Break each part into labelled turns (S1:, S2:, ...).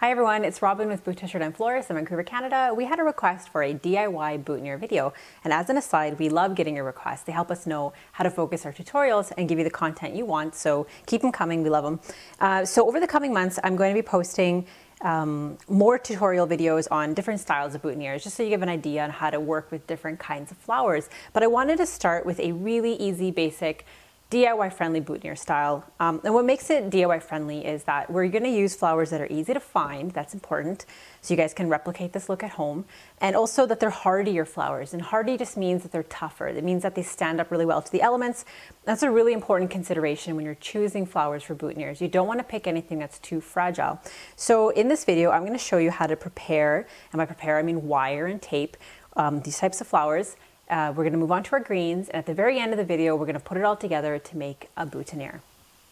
S1: Hi everyone, it's Robin with Boutonniere and Florist in Vancouver, Canada. We had a request for a DIY boutonniere video, and as an aside, we love getting your requests. They help us know how to focus our tutorials and give you the content you want, so keep them coming, we love them. So over the coming months, I'm going to be posting more tutorial videos on different styles of boutonnieres, just so you have an idea on how to work with different kinds of flowers. But I wanted to start with a really easy, basic, DIY friendly boutonniere style. And what makes it DIY friendly is that we're going to use flowers that are easy to find. That's important, so you guys can replicate this look at home, and also that they're hardier flowers. And hardy just means that they're tougher. It means that they stand up really well to the elements. That's a really important consideration when you're choosing flowers for boutonnieres. You don't want to pick anything that's too fragile. So in this video, I'm going to show you how to prepare, and by prepare I mean wire and tape, these types of flowers. We're going to move on to our greens, and at the very end of the video we're going to put it all together to make a boutonniere.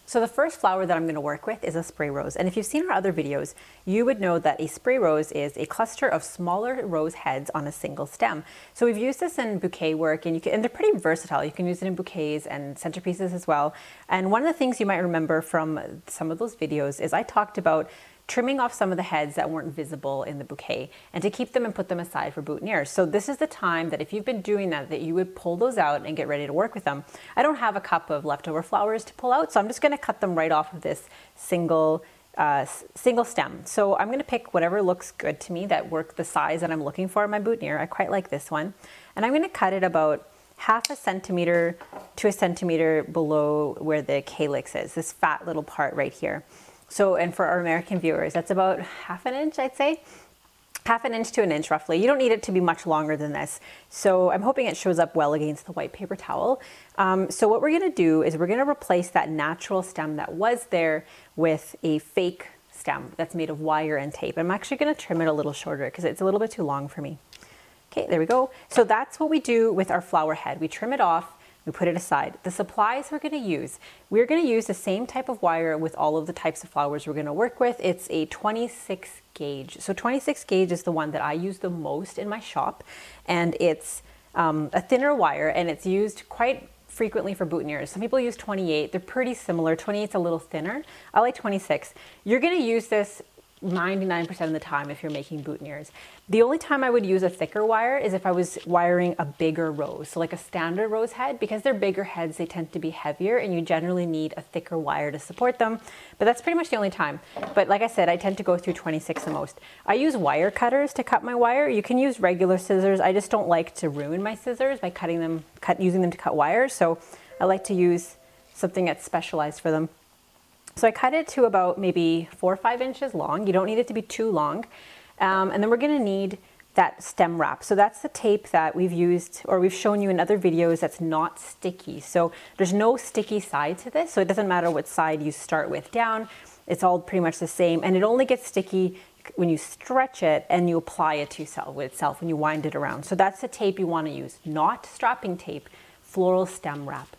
S1: So the first flower that I'm going to work with is a spray rose, and if you've seen our other videos you would know that a spray rose is a cluster of smaller rose heads on a single stem. So we've used this in bouquet work, and they're pretty versatile. You can use it in bouquets and centerpieces as well. And one of the things you might remember from some of those videos is I talked about trimming off some of the heads that weren't visible in the bouquet, and to keep them and put them aside for boutonnieres. So this is the time that if you've been doing that you would pull those out and get ready to work with them. I don't have a cup of leftover flowers to pull out, so I'm just going to cut them right off of this single stem. So I'm going to pick whatever looks good to me that work the size that I'm looking for in my boutonniere. I quite like this one, and I'm going to cut it about half a centimeter to a centimeter below where the calyx is, this fat little part right here. So, and for our American viewers, that's about half an inch, I'd say. Half an inch to an inch, roughly. You don't need it to be much longer than this. So I'm hoping it shows up well against the white paper towel. So what we're gonna do is we're gonna replace that natural stem that was there with a fake stem that's made of wire and tape. I'm actually gonna trim it a little shorter because it's a little bit too long for me. Okay, there we go. So that's what we do with our flower head. We trim it off. We put it aside. The supplies we're going to use the same type of wire with all of the types of flowers we're going to work with. It's a 26 gauge. So 26 gauge is the one that I use the most in my shop, and it's a thinner wire, and it's used quite frequently for boutonnieres. Some people use 28. They're pretty similar. 28 is a little thinner. I like 26. You're going to use this 99% of the time if you're making boutonnieres. The only time I would use a thicker wire is if I was wiring a bigger rose, so like a standard rose head. Because they're bigger heads, they tend to be heavier, and you generally need a thicker wire to support them. But that's pretty much the only time. But like I said, I tend to go through 26 the most. I use wire cutters to cut my wire. You can use regular scissors. I just don't like to ruin my scissors by using them to cut wires, so I like to use something that's specialized for them. So I cut it to about maybe 4 or 5 inches long. You don't need it to be too long. And then we're going to need that stem wrap. So that's the tape that we've used, or we've shown you in other videos, that's not sticky. So there's no sticky side to this, so it doesn't matter what side you start with down. It's all pretty much the same, and it only gets sticky when you stretch it and you apply it to itself when you wind it around. So that's the tape you want to use, not strapping tape, floral stem wrap.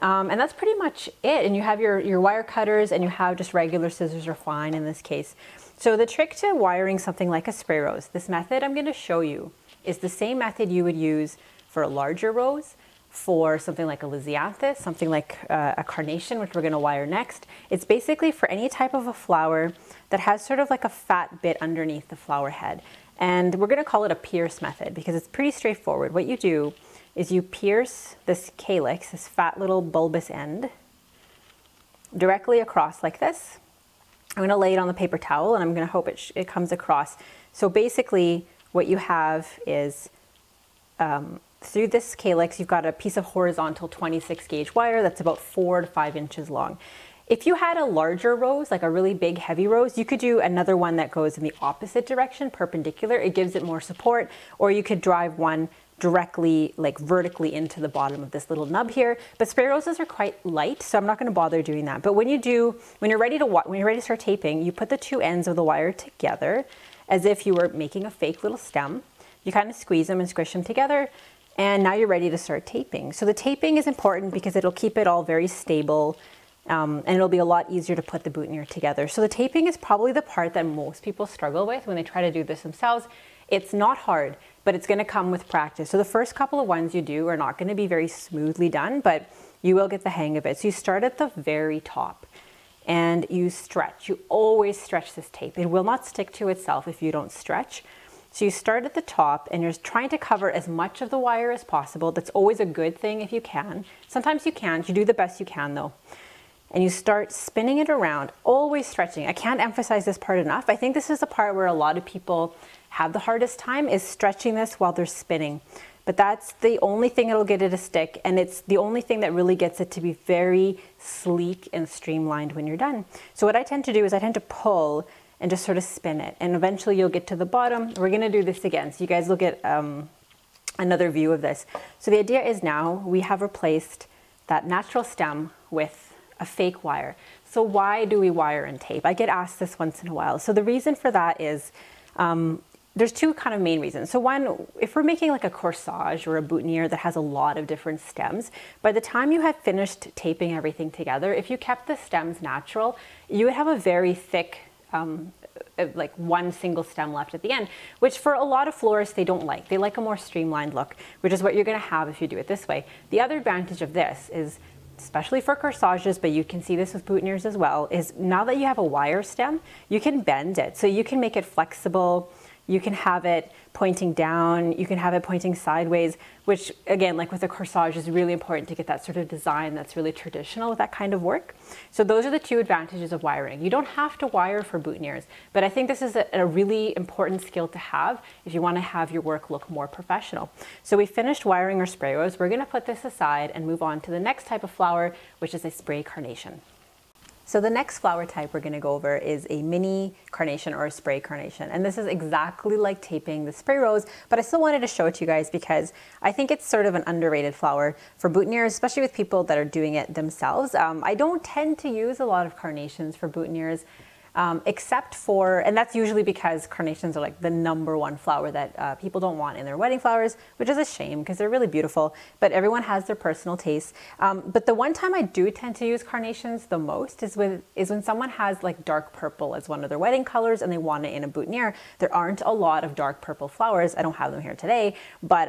S1: And that's pretty much it. And you have your wire cutters, and you have just regular scissors are fine in this case. So the trick to wiring something like a spray rose, this method I'm going to show you, is the same method you would use for a larger rose, for something like a lisianthus, something like a carnation, which we're going to wire next. It's basically for any type of a flower that has sort of like a fat bit underneath the flower head. And we're going to call it a pierce method because it's pretty straightforward. What you do is you pierce this calyx, this fat little bulbous end, directly across like this. I'm going to lay it on the paper towel, and I'm going to hope it comes across. So basically what you have is through this calyx you've got a piece of horizontal 26 gauge wire that's about 4 to 5 inches long. If you had a larger rose, like a really big heavy rose, you could do another one that goes in the opposite direction, perpendicular. It gives it more support. Or you could drive one directly, like vertically into the bottom of this little nub here. But spray roses are quite light, so I'm not going to bother doing that. But when you're ready to start taping, you put the two ends of the wire together as if you were making a fake little stem. You kind of squeeze them and squish them together, and now you're ready to start taping. So the taping is important because it'll keep it all very stable, and it'll be a lot easier to put the boutonniere together. So the taping is probably the part that most people struggle with when they try to do this themselves. It's not hard, but it's going to come with practice. So the first couple of ones you do are not going to be very smoothly done, but you will get the hang of it. So you start at the very top, and you stretch. You always stretch this tape. It will not stick to itself if you don't stretch. So you start at the top and you're trying to cover as much of the wire as possible. That's always a good thing if you can. Sometimes you can't. You do the best you can though. And you start spinning it around, always stretching. I can't emphasize this part enough. I think this is the part where a lot of people have the hardest time, is stretching this while they're spinning. But that's the only thing that'll get it to stick, and it's the only thing that really gets it to be very sleek and streamlined when you're done. So what I tend to do is I tend to pull and just sort of spin it, and eventually you'll get to the bottom. We're gonna do this again, so you guys will get another view of this. So the idea is now we have replaced that natural stem with a fake wire. So why do we wire and tape? I get asked this once in a while. So the reason for that is, there's two kind of main reasons. So one, if we're making like a corsage or a boutonniere that has a lot of different stems, by the time you have finished taping everything together, if you kept the stems natural, you would have a very thick, like one single stem left at the end, which for a lot of florists, they don't like. They like a more streamlined look, which is what you're gonna have if you do it this way. The other advantage of this is, especially for corsages, but you can see this with boutonnieres as well, is now that you have a wire stem, you can bend it. So you can make it flexible, you can have it pointing down, you can have it pointing sideways, which again, like with a corsage, is really important to get that sort of design that's really traditional with that kind of work. So those are the two advantages of wiring. You don't have to wire for boutonnieres, but I think this is a really important skill to have if you want to have your work look more professional. So we finished wiring our spray rose. We're going to put this aside and move on to the next type of flower, which is a spray carnation. So the next flower type we're going to go over is a mini carnation or a spray carnation. And this is exactly like taping the spray rose, but I still wanted to show it to you guys because I think it's sort of an underrated flower for boutonnieres, especially with people that are doing it themselves. I don't tend to use a lot of carnations for boutonnieres, except for, and that's usually because carnations are like the #1 flower that people don't want in their wedding flowers, which is a shame because they're really beautiful, but everyone has their personal taste. But the one time I do tend to use carnations the most is when someone has like dark purple as one of their wedding colors and they want it in a boutonniere. There aren't a lot of dark purple flowers. I don't have them here today, but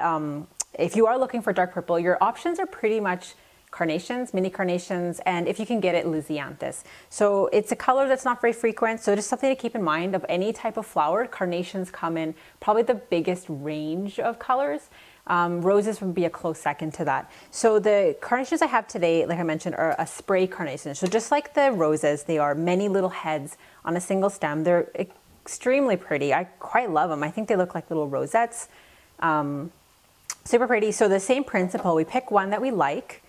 S1: if you are looking for dark purple, your options are pretty much carnations, mini carnations, and if you can get it, lisianthus. So it's a color that's not very frequent, so just something to keep in mind of any type of flower. Carnations come in probably the biggest range of colors. Roses would be a close second to that. So the carnations I have today, like I mentioned, are a spray carnation. So just like the roses, they are many little heads on a single stem. They're extremely pretty. I quite love them. I think they look like little rosettes. Super pretty. So the same principle, we pick one that we like,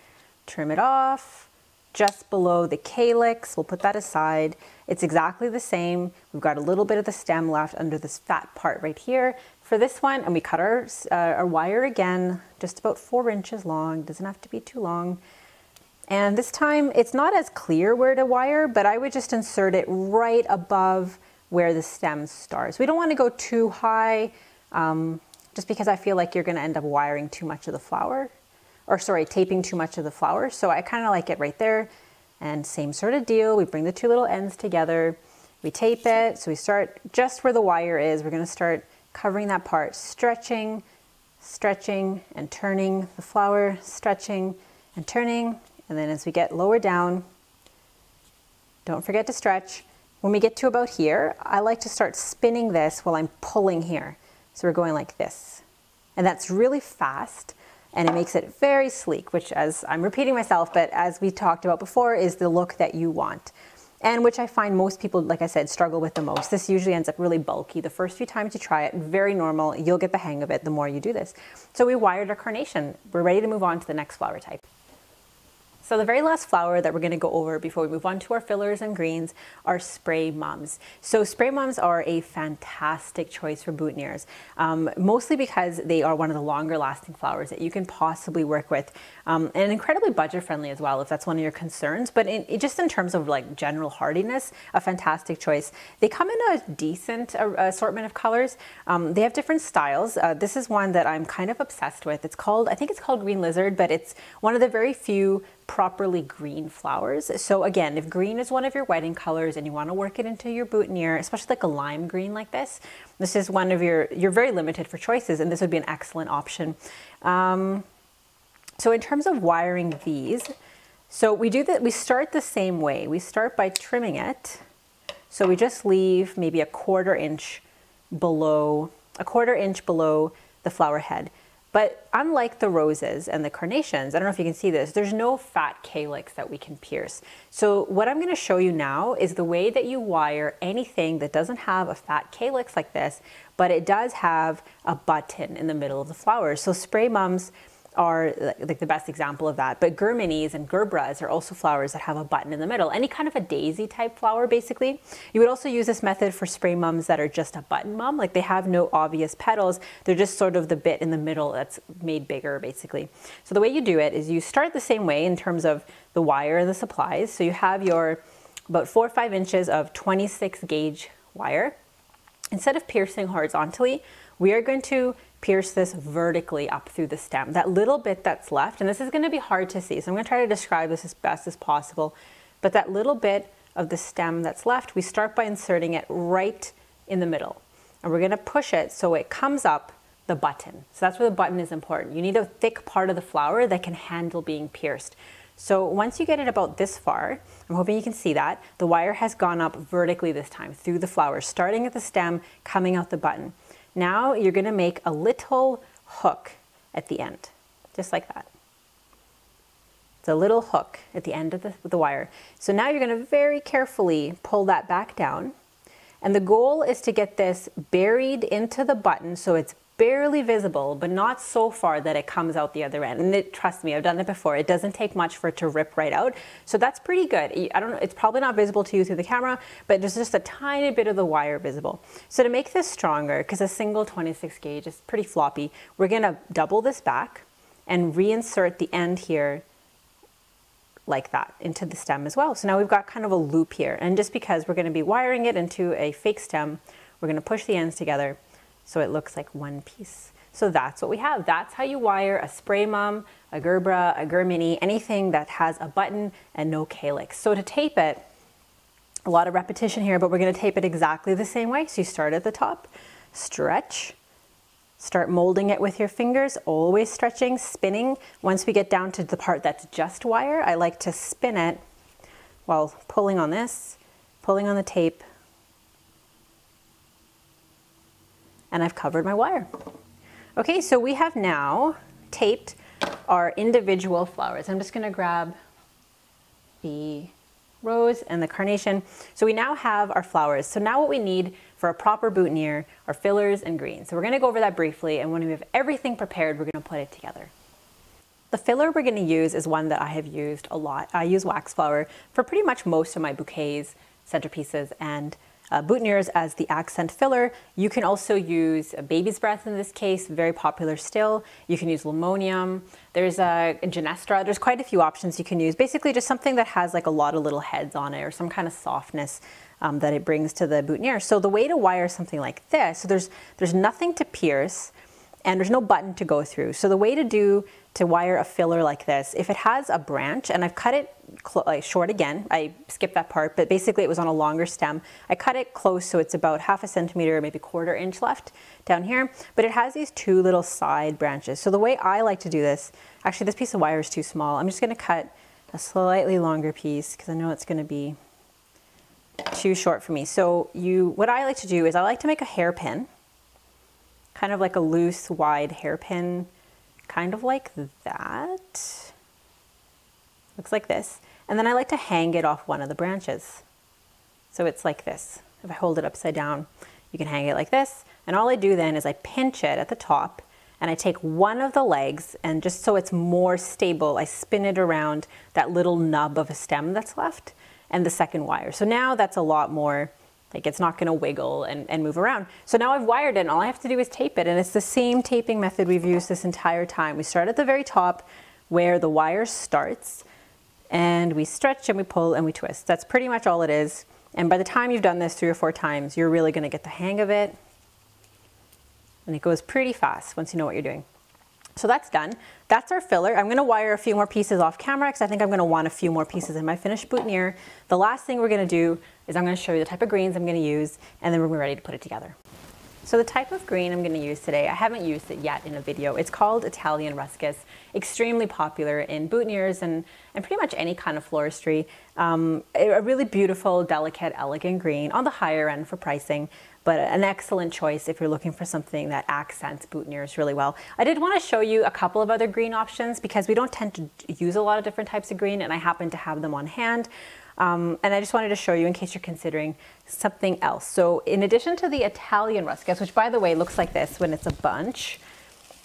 S1: trim it off just below the calyx. We'll put that aside. It's exactly the same. We've got a little bit of the stem left under this fat part right here for this one, and we cut our wire again, just about 4 inches long. Doesn't have to be too long. And this time it's not as clear where to wire, but I would just insert it right above where the stem starts. We don't want to go too high, just because I feel like you're going to end up wiring too much of the flower. Or sorry, taping too much of the flower. So I kind of like it right there. And same sort of deal. We bring the two little ends together. We tape it. So we start just where the wire is. We're going to start covering that part, stretching, stretching, and turning the flower, stretching and turning. And then as we get lower down, don't forget to stretch. When we get to about here, I like to start spinning this while I'm pulling here. So we're going like this. And that's really fast. And it makes it very sleek, which, as I'm repeating myself, but as we talked about before, is the look that you want. And which I find most people, like I said, struggle with the most. This usually ends up really bulky. The first few times you try it, very normal. You'll get the hang of it the more you do this. So we wired our carnation. We're ready to move on to the next flower type. So the very last flower that we're going to go over before we move on to our fillers and greens are spray mums. So spray mums are a fantastic choice for boutonnieres, mostly because they are one of the longer lasting flowers that you can possibly work with, and incredibly budget friendly as well if that's one of your concerns. But just in terms of like general hardiness, a fantastic choice. They come in a decent assortment of colors. They have different styles. This is one that I'm kind of obsessed with. I think it's called Green Lizard, but it's one of the very few properly green flowers. So again, if green is one of your wedding colors and you want to work it into your boutonniere, especially like a lime green like this is one of you're very limited for choices, and this would be an excellent option. So in terms of wiring these, So we do that, we start the same way. We start by trimming it. So we just leave maybe a quarter inch below the flower head. But unlike the roses and the carnations, I don't know if you can see this, there's no fat calyx that we can pierce. So what I'm going to show you now is the way that you wire anything that doesn't have a fat calyx like this, but it does have a button in the middle of the flower. So spray mums are like the best example of that, but germanes and gerbras are also flowers that have a button in the middle. Any kind of a daisy type flower, basically. You would also use this method for spray mums that are just a button mum, like they have no obvious petals, they're just sort of the bit in the middle that's made bigger, basically. So the way you do it is you start the same way in terms of the wire and the supplies. So you have your about 4 or 5 inches of 26 gauge wire. Instead of piercing horizontally, we are going to pierce this vertically up through the stem, that little bit that's left, and this is going to be hard to see, so I'm going to try to describe this as best as possible, but that little bit of the stem that's left, we start by inserting it right in the middle, and we're going to push it so it comes up the button. So that's where the button is important. You need a thick part of the flower that can handle being pierced. So once you get it about this far, I'm hoping you can see that, the wire has gone up vertically this time through the flower, starting at the stem, coming out the button. Now you're going to make a little hook at the end, just like that. It's a little hook at the end of the wire. So now you're going to very carefully pull that back down. And the goal is to get this buried into the button so it's barely visible, but not so far that it comes out the other end. And trust me, I've done it before. It doesn't take much for it to rip right out. So that's pretty good. I don't know, it's probably not visible to you through the camera, but there's just a tiny bit of the wire visible. So to make this stronger, because a single 26 gauge is pretty floppy, we're gonna double this back and reinsert the end here like that into the stem as well. So now we've got kind of a loop here. And just because we're gonna be wiring it into a fake stem, we're gonna push the ends together so it looks like one piece. So that's what we have. That's how you wire a spray mum, a gerbera, a germini, anything that has a button and no calyx. So to tape it, a lot of repetition here, but we're gonna tape it exactly the same way. So you start at the top, stretch, start molding it with your fingers, always stretching, spinning. Once we get down to the part that's just wire, I like to spin it while pulling on this, pulling on the tape, and I've covered my wire. Okay, so we have now taped our individual flowers. I'm just gonna grab the rose and the carnation. So we now have our flowers. So now what we need for a proper boutonniere are fillers and greens. So we're gonna go over that briefly, and when we have everything prepared, we're gonna put it together. The filler we're gonna use is one that I have used a lot. I use Waxflower for pretty much most of my bouquets, centerpieces, and boutonnieres as the accent filler. You can also use a baby's breath in this case, very popular still. You can use limonium. There's a genestra. There's quite a few options you can use. Basically just something that has like a lot of little heads on it or some kind of softness that it brings to the boutonniere. So the way to wire something like this, so there's nothing to pierce and there's no button to go through. So the way to wire a filler like this, if it has a branch, and I've cut it short again, I skipped that part, but basically it was on a longer stem. I cut it close so it's about 1/2 centimeter, maybe 1/4 inch left down here, but it has these 2 little side branches. So the way I like to do this, actually this piece of wire is too small. I'm just gonna cut a slightly longer piece because I know it's gonna be too short for me. So what I like to do is I like to make a hairpin, kind of like a loose, wide hairpin, kind of like that. Looks like this. And then I like to hang it off one of the branches. So it's like this. If I hold it upside down, you can hang it like this. And all I do then is I pinch it at the top and I take one of the legs, and just so it's more stable, I spin it around that little nub of a stem that's left and the second wire. So now that's a lot more, like it's not gonna wiggle and move around. So now I've wired it and all I have to do is tape it, and it's the same taping method we've used this entire time. We start at the very top where the wire starts, and we stretch and we pull and we twist. That's pretty much all it is. And by the time you've done this 3 or 4 times, you're really gonna get the hang of it. And it goes pretty fast once you know what you're doing. So that's done. That's our filler. I'm gonna wire a few more pieces off camera because I think I'm gonna want a few more pieces in my finished boutonniere. The last thing we're gonna do is I'm gonna show you the type of greens I'm gonna use, and then we're ready to put it together. So the type of green I'm going to use today, I haven't used it yet in a video. It's called Italian Ruscus, extremely popular in boutonnieres and pretty much any kind of floristry. A really beautiful, delicate, elegant green on the higher end for pricing, but an excellent choice if you're looking for something that accents boutonnieres really well. I did want to show you a couple of other green options because we don't tend to use a lot of different types of green, and I happen to have them on hand. And I just wanted to show you in case you're considering something else. So in addition to the Italian Ruscus, which by the way looks like this when it's a bunch,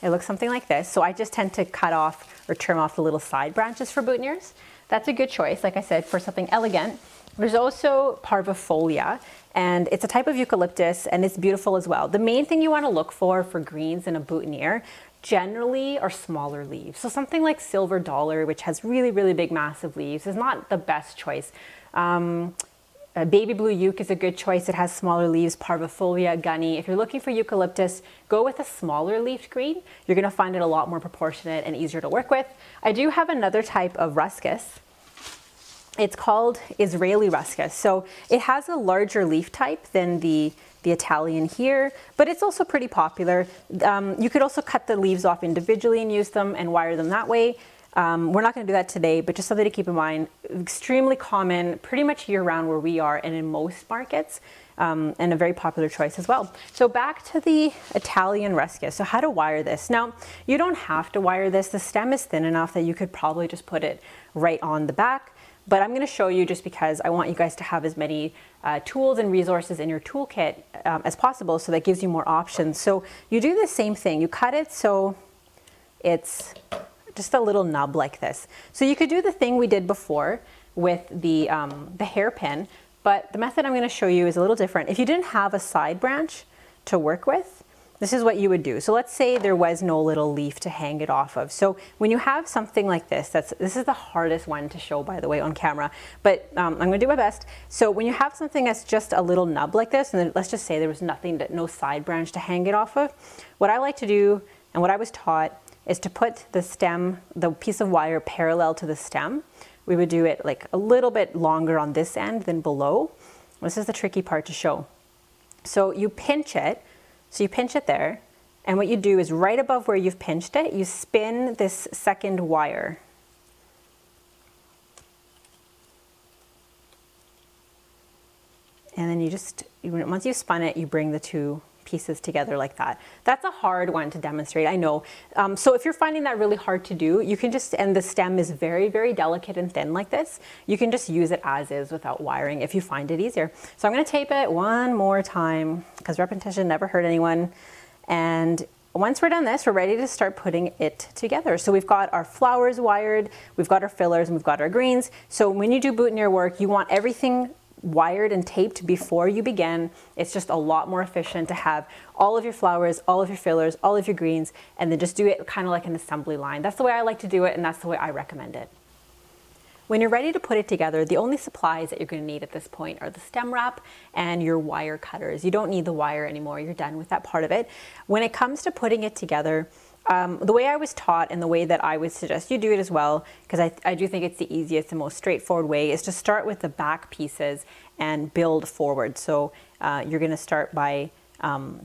S1: it looks something like this. So I just tend to cut off or trim off the little side branches for boutonnieres. That's a good choice, like I said, for something elegant. There's also Parvifolia, and it's a type of eucalyptus, and it's beautiful as well. The main thing you want to look for greens in a boutonniere generally are smaller leaves. So something like Silver Dollar, which has really, really big, massive leaves, is not the best choice. Baby Blue Euc is a good choice. It has smaller leaves. Parvifolia, Gunny. If you're looking for eucalyptus, go with a smaller leafed green. You're going to find it a lot more proportionate and easier to work with. I do have another type of Ruscus. It's called Israeli Ruscus. So it has a larger leaf type than the Italian here, but it's also pretty popular. You could also cut the leaves off individually and use them and wire them that way. We're not going to do that today, but just something to keep in mind. Extremely common, pretty much year-round where we are and in most markets, and a very popular choice as well. So back to the Italian Ruscus. So how to wire this. Now, you don't have to wire this. The stem is thin enough that you could probably just put it right on the back. But I'm going to show you just because I want you guys to have as many tools and resources in your toolkit as possible, so that gives you more options. So you do the same thing. You cut it so it's just a little nub like this. So you could do the thing we did before with the hairpin, but the method I'm going to show you is a little different. If you didn't have a side branch to work with, this is what you would do. So let's say there was no little leaf to hang it off of. So when you have something like this, this is the hardest one to show, by the way, on camera, but I'm going to do my best. So when you have something that's just a little nub like this, and then let's just say there was no side branch to hang it off of, what I like to do and what I was taught is to put the stem, the piece of wire parallel to the stem. We would do it like a little bit longer on this end than below. This is the tricky part to show. So you pinch it. So you pinch it there, and what you do is right above where you've pinched it, you spin this second wire. And then you just, once you've spun it, you bring the two pieces together like that. That's a hard one to demonstrate, I know. So if you're finding that really hard to do, you can just, and the stem is very, very delicate and thin like this, you can just use it as is without wiring if you find it easier. So I'm going to tape it one more time because repetition never hurt anyone. And once we're done this, we're ready to start putting it together. So we've got our flowers wired, we've got our fillers, and we've got our greens. So when you do boutonniere work, you want everything wired and taped before you begin. It's just a lot more efficient to have all of your flowers, all of your fillers, all of your greens, and then just do it kind of like an assembly line. That's the way I like to do it, and that's the way I recommend it. When you're ready to put it together, the only supplies that you're going to need at this point are the stem wrap and your wire cutters. You don't need the wire anymore. You're done with that part of it. When it comes to putting it together, the way I was taught and the way that I would suggest you do it as well, because I do think it's the easiest and most straightforward way, is to start with the back pieces and build forward. So you're going to start by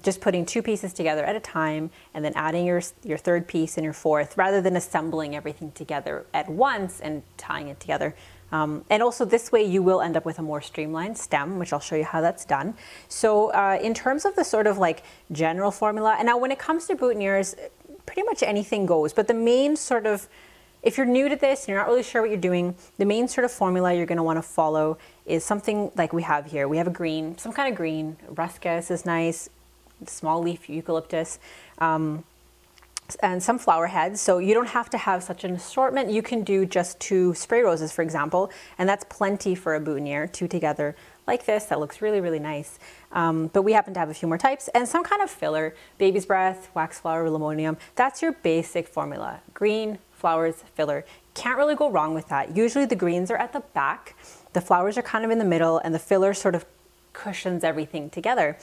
S1: just putting two pieces together at a time and then adding your third piece and your fourth, rather than assembling everything together at once and tying it together. And also this way you will end up with a more streamlined stem, which I'll show you how that's done. So in terms of the sort of like general formula, and now when it comes to boutonnieres, pretty much anything goes, but the main sort of, if you're new to this and you're not really sure what you're doing, the main sort of formula you're going to want to follow is something like we have here. We have a green, some kind of green. Ruscus is nice, small leaf eucalyptus, and some flower heads. So you don't have to have such an assortment. You can do just 2 spray roses, for example, and that's plenty for a boutonniere, 2 together like this. That looks really, really nice. But we happen to have a few more types, and some kind of filler, baby's breath, waxflower, limonium. That's your basic formula. Green, flowers, filler. Can't really go wrong with that. Usually the greens are at the back, the flowers are kind of in the middle, and the filler sort of cushions everything together.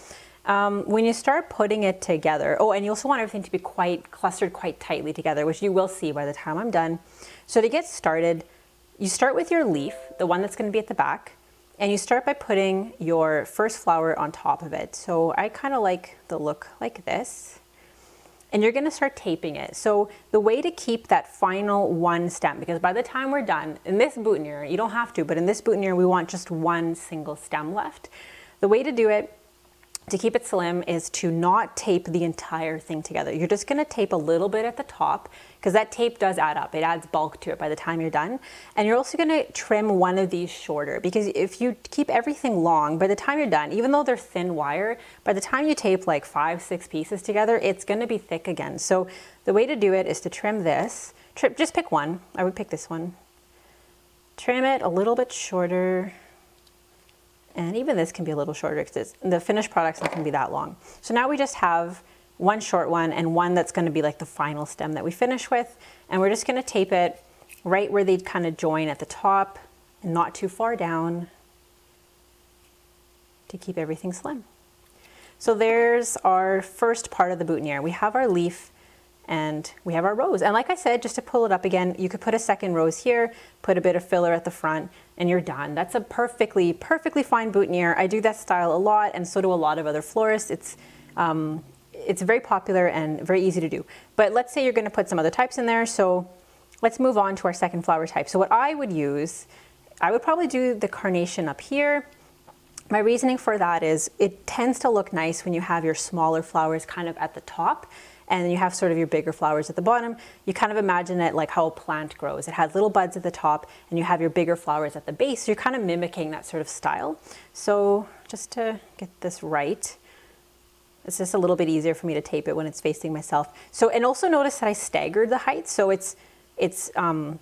S1: When you start putting it together, oh, and you also want everything to be quite clustered quite tightly together, which you will see by the time I'm done. So to get started, you start with your leaf, the one that's going to be at the back, and you start by putting your first flower on top of it. So I kind of like the look like this. And you're gonna start taping it. So the way to keep that final one stem, because by the time we're done, in this boutonniere, you don't have to, but in this boutonniere, we want just one single stem left. The way to do it, to keep it slim, is to not tape the entire thing together. You're just gonna tape a little bit at the top, because that tape does add up. It adds bulk to it by the time you're done. And you're also gonna trim one of these shorter, because if you keep everything long, by the time you're done, even though they're thin wire, by the time you tape like 5, 6 pieces together, it's gonna be thick again. So the way to do it is to trim this. Just pick one. I would pick this one. Trim it a little bit shorter. And even this can be a little shorter because the finished product's not gonna be that long. So now we just have one short one and one that's gonna be like the final stem that we finish with. And we're just gonna tape it right where they'd kind of join at the top and not too far down to keep everything slim. So there's our first part of the boutonniere. We have our leaf and we have our rose. And like I said, just to pull it up again, you could put a second rose here, put a bit of filler at the front, and you're done. That's a perfectly fine boutonniere. I do that style a lot, and so do a lot of other florists. It's very popular and very easy to do. But let's say you're gonna put some other types in there, so let's move on to our second flower type. So what I would use, I would probably do the carnation up here. My reasoning for that is it tends to look nice when you have your smaller flowers kind of at the top, and then you have sort of your bigger flowers at the bottom. You kind of imagine it like how a plant grows. It has little buds at the top and you have your bigger flowers at the base. So you're kind of mimicking that sort of style. So just to get this right, it's just a little bit easier for me to tape it when it's facing myself. So, and also notice that I staggered the height. So it's above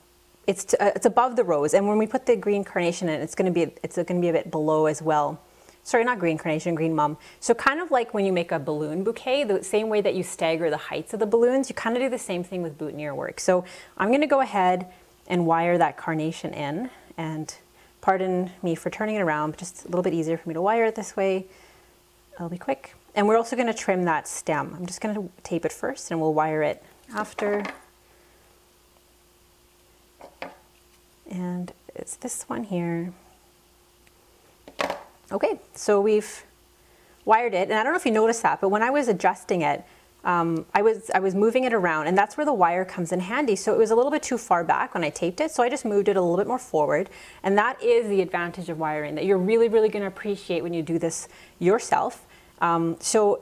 S1: the rose. And when we put the green carnation in, it's gonna be a bit below as well. Sorry, not green carnation, green mum. So kind of like when you make a balloon bouquet, the same way that you stagger the heights of the balloons, you kind of do the same thing with boutonniere work. So I'm gonna go ahead and wire that carnation in, and pardon me for turning it around, but just a little bit easier for me to wire it this way. It'll be quick. And we're also gonna trim that stem. I'm just gonna tape it first and we'll wire it after. And it's this one here. Okay, so we've wired it, and I don't know if you noticed that, but when I was adjusting it, I was moving it around, and that's where the wire comes in handy. So it was a little bit too far back when I taped it, so I just moved it a little bit more forward, and that is the advantage of wiring that you're really going to appreciate when you do this yourself. So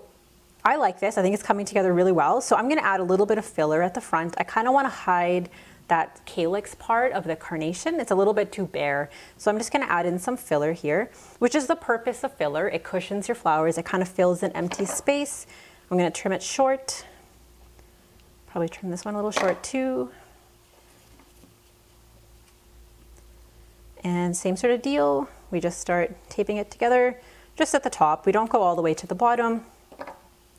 S1: I like this. I think it's coming together really well. So I'm going to add a little bit of filler at the front. I kind of want to hide that calyx part of the carnation. It's a little bit too bare. So I'm just gonna add in some filler here, which is the purpose of filler. It cushions your flowers. It kind of fills an empty space. I'm gonna trim it short. Probably trim this one a little short too. And same sort of deal. We just start taping it together just at the top. We don't go all the way to the bottom.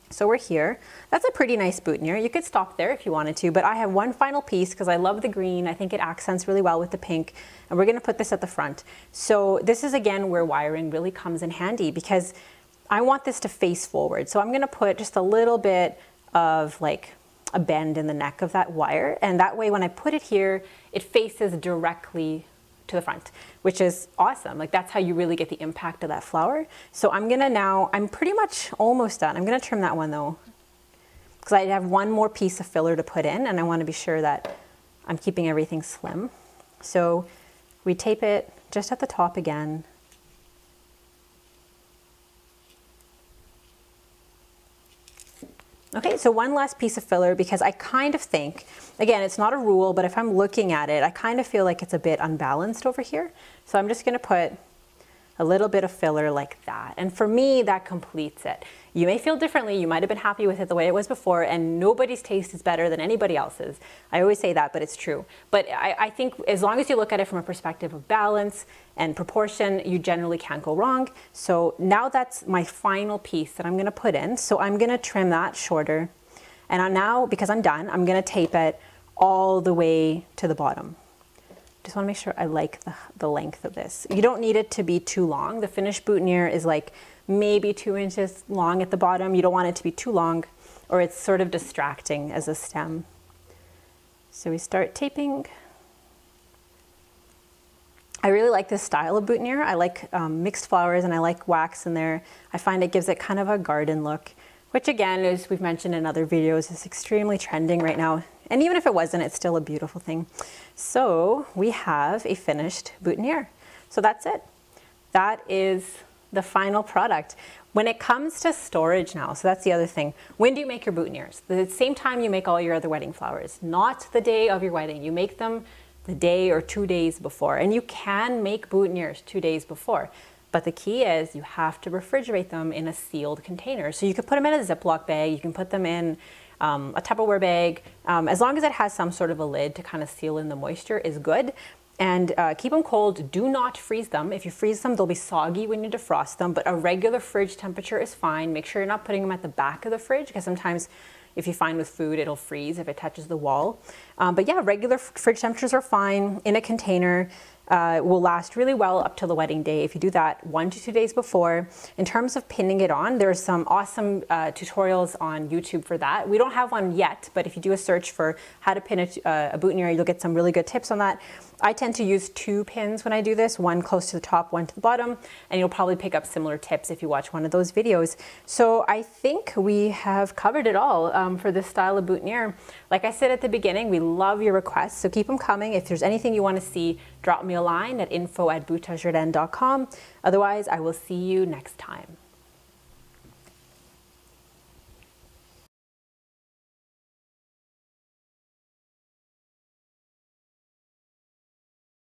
S1: So we're here. That's a pretty nice boutonniere. You could stop there if you wanted to, but I have one final piece because I love the green. I think it accents really well with the pink, and we're gonna put this at the front. So this is again where wiring really comes in handy because I want this to face forward. So I'm gonna put just a little bit of like a bend in the neck of that wire, and that way when I put it here, it faces directly to the front, which is awesome. Like that's how you really get the impact of that flower. So I'm pretty much almost done. I'm gonna trim that one though, because I have one more piece of filler to put in, and I want to be sure that I'm keeping everything slim. So we tape it just at the top again. Okay, so one last piece of filler because I kind of think, again, it's not a rule, but if I'm looking at it, I kind of feel like it's a bit unbalanced over here. So I'm just gonna put a little bit of filler like that. And for me, that completes it. You may feel differently. You might have been happy with it the way it was before, and nobody's taste is better than anybody else's. I always say that, but it's true. But I think as long as you look at it from a perspective of balance and proportion, you generally can't go wrong. So now that's my final piece that I'm gonna put in. So I'm gonna trim that shorter. And now, because I'm done, I'm gonna tape it all the way to the bottom. Just want to make sure I like the length of this. You don't need it to be too long. The finished boutonniere is like maybe 2 inches long at the bottom. You don't want it to be too long or it's sort of distracting as a stem. So we start taping I really like this style of boutonniere. I like mixed flowers and I like wax in there. I find it gives it kind of a garden look, which again, as we've mentioned in other videos, is extremely trending right now. And even if it wasn't, it's still a beautiful thing. So we have a finished boutonniere. So that's it. That is the final product. When it comes to storage now, so that's the other thing. When do you make your boutonnieres? The same time you make all your other wedding flowers, not the day of your wedding. You make them the day or 2 days before. And you can make boutonnieres 2 days before. But the key is you have to refrigerate them in a sealed container. So you could put them in a Ziploc bag, you can put them in a Tupperware bag, as long as it has some sort of a lid to kind of seal in the moisture is good. And keep them cold, do not freeze them. If you freeze them, they'll be soggy when you defrost them, but a regular fridge temperature is fine. Make sure you're not putting them at the back of the fridge, because sometimes if you find with food, it'll freeze if it touches the wall. But yeah, regular fridge temperatures are fine in a container. Will last really well up till the wedding day if you do that 1 to 2 days before. In terms of pinning it on, there's some awesome tutorials on YouTube for that. We don't have one yet, but if you do a search for how to pin a boutonniere, you'll get some really good tips on that. I tend to use 2 pins when I do this, one close to the top, one to the bottom, and you'll probably pick up similar tips if you watch one of those videos. So I think we have covered it all for this style of boutonniere. Like I said at the beginning, we love your requests, so keep them coming. If there's anything you want to see, drop me a line at info@boutonniere.com. Otherwise, I will see you next time.